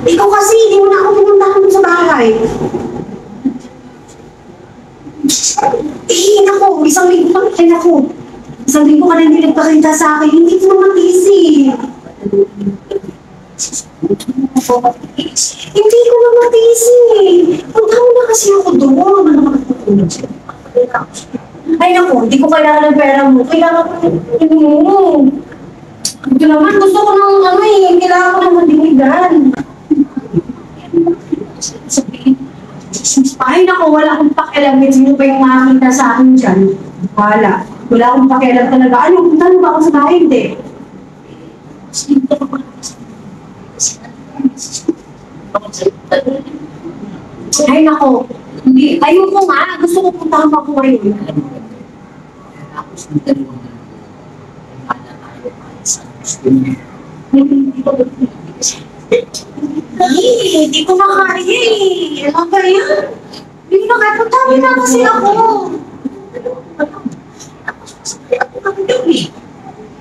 Ikaw kasi, hindi mo na ako pinuntahan sa bahay. Naku, isang linggo pa rin ako. Isang linggo ka na hindi nagpakita sa akin. Hindi ko naman easy. Hindi ko naman easy. Punta na kasi ako doon. Ay naku, hindi ko kailangan ng pera mo. Kailangan ko ito naman, gusto ko ng kailangan ko ng mandinigan. Ay naku, wala akong pakialam. Sino ba yung makakita sa akin dyan? Wala. Wala akong pakialam talaga. Ano, punta ba ako sa bahay? Hindi. Ay naku, ayoko nga. Gusto ko puntahan ako ngayon. Hindi ko makaya eh. Alam ba yan? Hindi ko nakaya. Puntahan na kasi ako.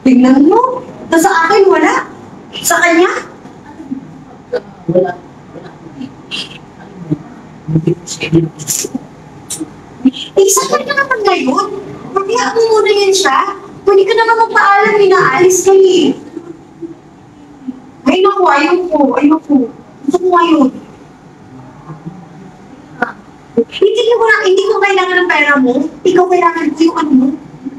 Tingnan mo. Sa akin wala. Sa kanya? Wala. Sa kanya naman ngayon. Magkaya mo muna yan siya. Pwede ka naman magpaalam, inaalis ka eh. Ay naku, ayoko. Gusto ko ngayon. Hindi ko kailangan ng pera mo. Ikaw kailangan ko yung ano mo.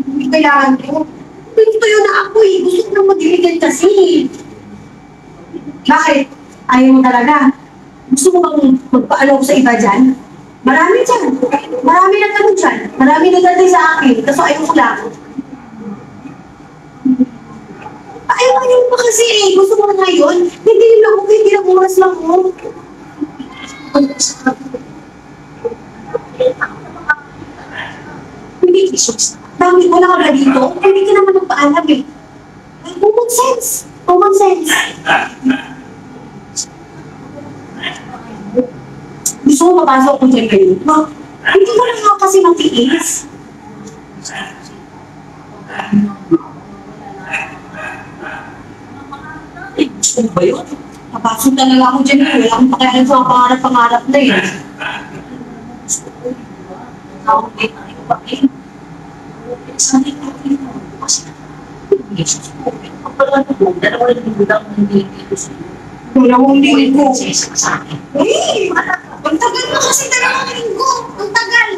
Hindi kailangan ko. Ito yun na ako eh. Gusto ko nang mag-iligan kasi. Bakit? Ayaw mo talaga. Gusto mo bang magpaalaw sa iba dyan? Marami dyan. Marami na tanong dyan. Marami na gantay sa akin. Kaso ayaw ko lang. Ayaw mo kasi eh. Gusto mo na ngayon. Hindi lang ako. Hindi lang oras lang mo. Hindi. Dami wala ka na dito. Hindi ka naman magpaalam eh. Common sense. Common sense. Gusto mo mapasok ko dyan kayo? Hindi ko lang ako kasi matiis. Gusto mo ba yun? Mapasok talaga ako dyan kayo. Wala akong pakialam sa pangarap na yun. Ako din ang ito ba eh? Sanay ko rin mo. Kasi ang pala mo, dalawa rin yung lang hindi dito sa iyo. Dalawang linggo. Eh, ang tagal na kasi dalawang linggo. Ang tagal.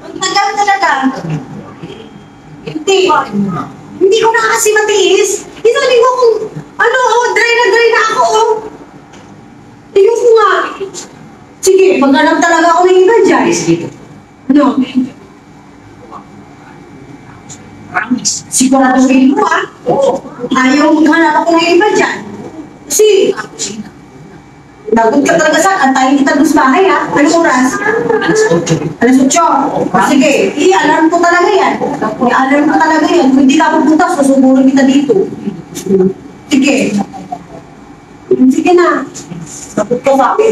Ang tagal talaga. Hindi ko na kasi matiis. Isang linggo kung, dry na ako. Tingnan ko nga. Sige, maghanap talaga ako ng iba dyan. Ano? Sigurado rin mo ayaw maghanap ako ng iba dyan. Kasi, lagot ka talaga saan? Antayin kita doon sa bahay Anong oras? Alas 8. Sige, i-alarm ko talaga yan. I-alarm ko talaga yan. Kung hindi ka pupunta, susuburin kita dito. Sige. Sige na. Lagot ka sa akin